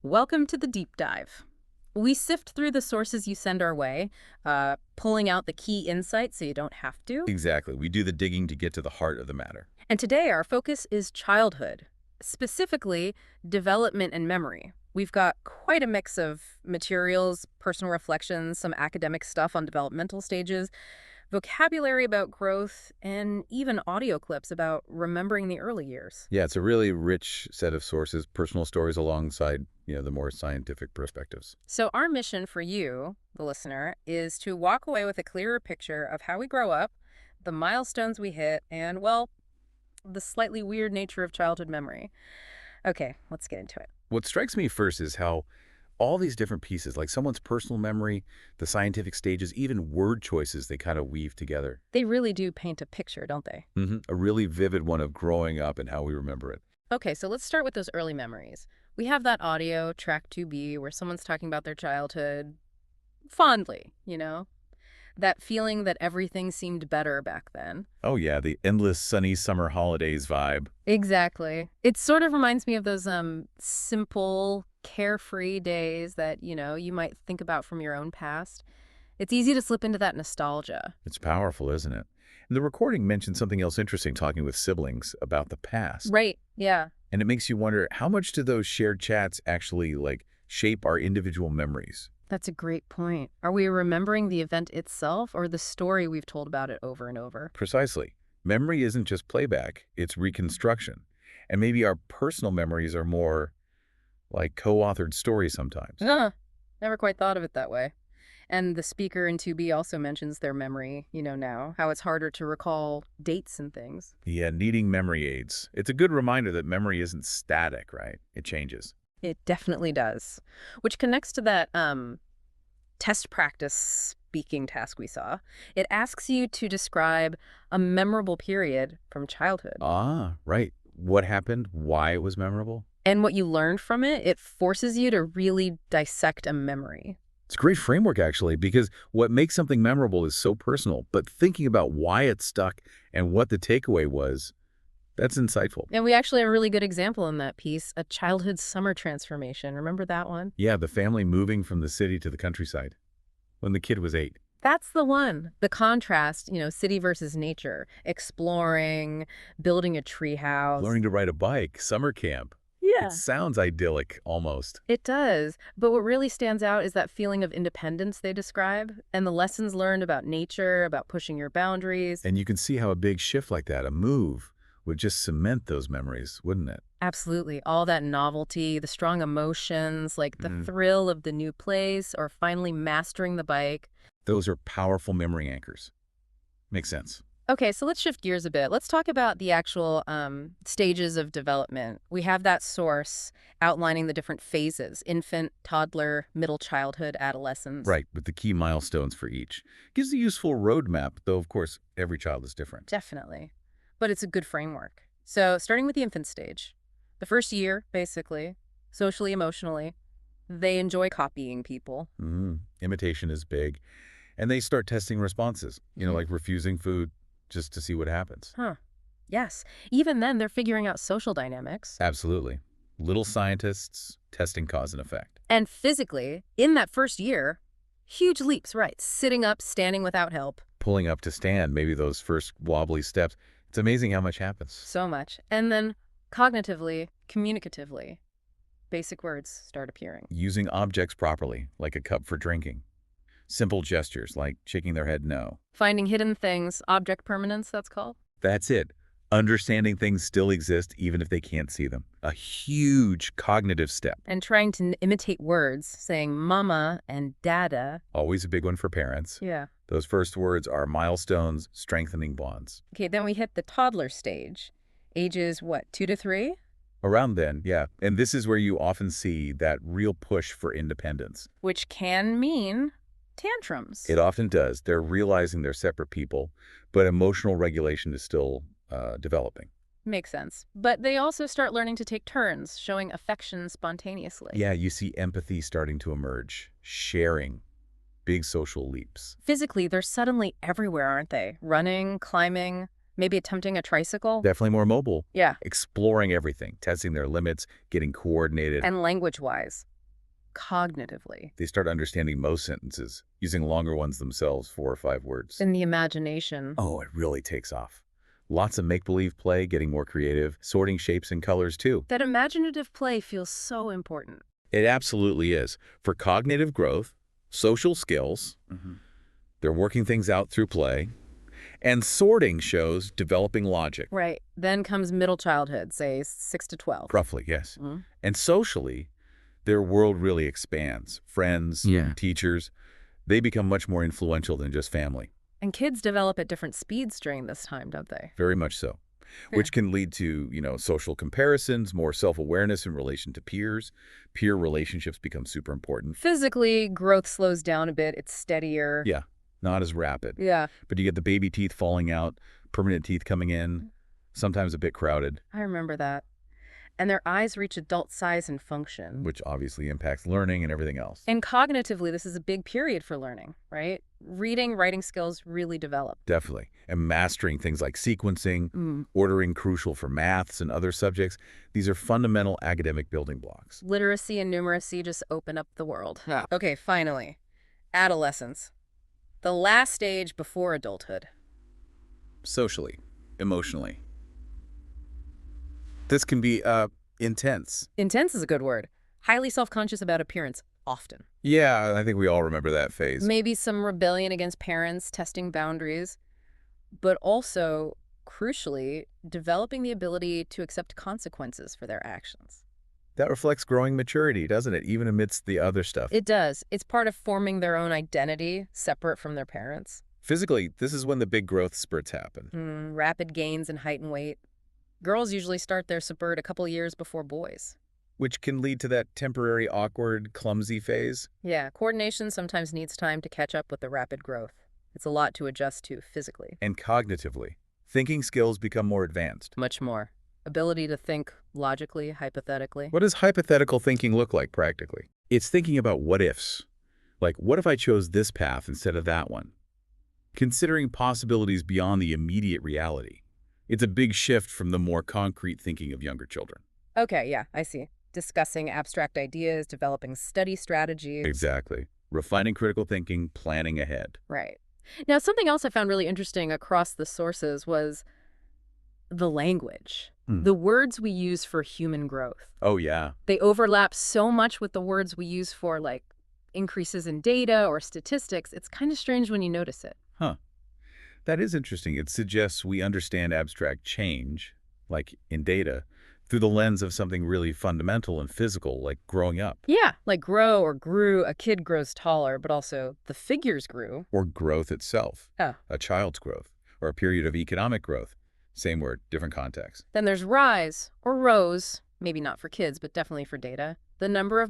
Welcome to the deep dive. We sift through the sources you send our way, pulling out the key insights so you don't have to. Exactly. We do the digging to get to the heart of the matter. And today our focus is childhood, specifically development and memory. We've got quite a mix of materials, personal reflections, some academic stuff on developmental stages, vocabulary about growth, and even audio clips about remembering the early years. Yeah, it's a really rich set of sources, personal stories alongside, the more scientific perspectives. So our mission for you, the listener, is to walk away with a clearer picture of how we grow up, the milestones we hit, and, well, the slightly weird nature of childhood memory. Okay, let's get into it. What strikes me first is how all these different pieces, like someone's personal memory, the scientific stages, even word choices, they kind of weave together. They really do paint a picture, don't they? A really vivid one of growing up and how we remember it. Okay, so let's start with those early memories. We have that audio, track 2B, where someone's talking about their childhood fondly, That feeling that everything seemed better back then. Oh yeah, the endless sunny summer holidays vibe. Exactly. It sort of reminds me of those simple, carefree days that, you might think about from your own past. It's easy to slip into that nostalgia. It's powerful, isn't it? And the recording mentioned something else interesting, talking with siblings about the past. Right, yeah. And it makes you wonder, how much do those shared chats actually, shape our individual memories? That's a great point. Are we remembering the event itself or the story we've told about it over and over? Precisely. Memory isn't just playback, it's reconstruction. And maybe our personal memories are more like co-authored stories sometimes. Never quite thought of it that way. And the speaker in 2B also mentions their memory, now, how it's harder to recall dates and things. Yeah, needing memory aids. It's a good reminder that memory isn't static, right? It changes. It definitely does. Which connects to that test practice speaking task we saw. It asks you to describe a memorable period from childhood. Ah, right. What happened, why it was memorable. And what you learned from it, it forces you to really dissect a memory. It's a great framework, actually, because what makes something memorable is so personal, but thinking about why it stuck and what the takeaway was, that's insightful. And we actually have a really good example in that piece, a childhood summer transformation. Remember that one? Yeah, the family moving from the city to the countryside when the kid was 8. That's the one. The contrast, city versus nature, exploring, building a treehouse. Learning to ride a bike, summer camp. Yeah. It sounds idyllic, almost. It does. But what really stands out is that feeling of independence they describe and the lessons learned about nature, about pushing your boundaries. And you can see how a big shift like that, a move, would just cement those memories, wouldn't it? Absolutely. All that novelty, the strong emotions, like the thrill of the new place or finally mastering the bike. Those are powerful memory anchors. Makes sense. Okay, so let's shift gears a bit. Let's talk about the actual stages of development. We have that source outlining the different phases: infant, toddler, middle childhood, adolescence. Right, with the key milestones for each. Gives a useful roadmap, though, of course, every child is different. Definitely. But it's a good framework. So starting with the infant stage, the first year, basically, socially, emotionally, they enjoy copying people. Imitation is big. And they start testing responses, like refusing food just to see what happens. Yes. Even then, they're figuring out social dynamics. Absolutely. Little scientists testing cause and effect. And physically, in that first year, huge leaps, right? Sitting up, standing without help. Pulling up to stand, maybe those first wobbly steps. It's amazing how much happens. So much. And then cognitively, communicatively, basic words start appearing. Using objects properly, like a cup for drinking. Simple gestures, like shaking their head no. Finding hidden things, object permanence, that's called. That's it. Understanding things still exist even if they can't see them. A huge cognitive step. And trying to imitate words, saying mama and dada. Always a big one for parents. Yeah. Those first words are milestones, strengthening bonds. Okay, then we hit the toddler stage. Ages, 2 to 3? Around then, yeah. And this is where you often see that real push for independence. Which can mean tantrums. It often does. They're realizing they're separate people, but emotional regulation is still developing. Makes sense. But they also start learning to take turns, showing affection spontaneously. Yeah, you see empathy starting to emerge, sharing, big social leaps. Physically, they're suddenly everywhere, aren't they? Running, climbing, maybe attempting a tricycle. Definitely more mobile. Yeah. Exploring everything, testing their limits, getting coordinated. And language-wise, cognitively. They start understanding most sentences, using longer ones themselves, 4 or 5 words. In the imagination. Oh, it really takes off. Lots of make-believe play, getting more creative, sorting shapes and colors too. That imaginative play feels so important. It absolutely is. For cognitive growth, social skills, they're working things out through play, and sorting shows developing logic. Right. Then comes middle childhood, say 6 to 12. Roughly, yes. Mhm. And socially, their world really expands. Friends, teachers, they become much more influential than just family. And kids develop at different speeds during this time, don't they? Very much so. Which can lead to, social comparisons, more self-awareness in relation to peers. Peer relationships become super important. Physically, growth slows down a bit. It's steadier. Yeah, not as rapid. Yeah, But you get the baby teeth falling out, permanent teeth coming in, sometimes a bit crowded, I remember that. And their eyes reach adult size and function. which obviously impacts learning and everything else. And cognitively, this is a big period for learning, right? Reading, writing skills really develop. Definitely. And mastering things like sequencing, ordering crucial for maths and other subjects. These are fundamental academic building blocks. Literacy and numeracy just open up the world. Yeah. Okay, finally. Adolescence. The last stage before adulthood. Socially, emotionally. This can be intense. Intense is a good word. Highly self-conscious about appearance, often. Yeah, I think we all remember that phase. Maybe some rebellion against parents, testing boundaries, but also, crucially, developing the ability to accept consequences for their actions. That reflects growing maturity, doesn't it? Even amidst the other stuff. It does. It's part of forming their own identity, separate from their parents. Physically, this is when the big growth spurts happen. Rapid gains in height and weight. Girls usually start their spurt a couple years before boys. Which can lead to that temporary, awkward, clumsy phase. Yeah, coordination sometimes needs time to catch up with the rapid growth. It's a lot to adjust to physically. And cognitively, thinking skills become more advanced. Much more. Ability to think logically, hypothetically. What does hypothetical thinking look like practically? It's thinking about what-ifs. Like, what if I chose this path instead of that one? Considering possibilities beyond the immediate reality. It's a big shift from the more concrete thinking of younger children. Okay, yeah, I see. Discussing abstract ideas, developing study strategies. Exactly. Refining critical thinking, planning ahead. Right. Now, something else I found really interesting across the sources was the language. The words we use for human growth. Oh, yeah. They overlap so much with the words we use for, like, increases in data or statistics. It's kind of strange when you notice it. Huh. That is interesting. It suggests we understand abstract change, like in data, through the lens of something really fundamental and physical, like growing up. Yeah, like grow or grew, a kid grows taller, but also the figures grew. Or growth itself. Oh. A child's growth. Or a period of economic growth. Same word, different context. Then there's rise or rose, maybe not for kids, but definitely for data. The number of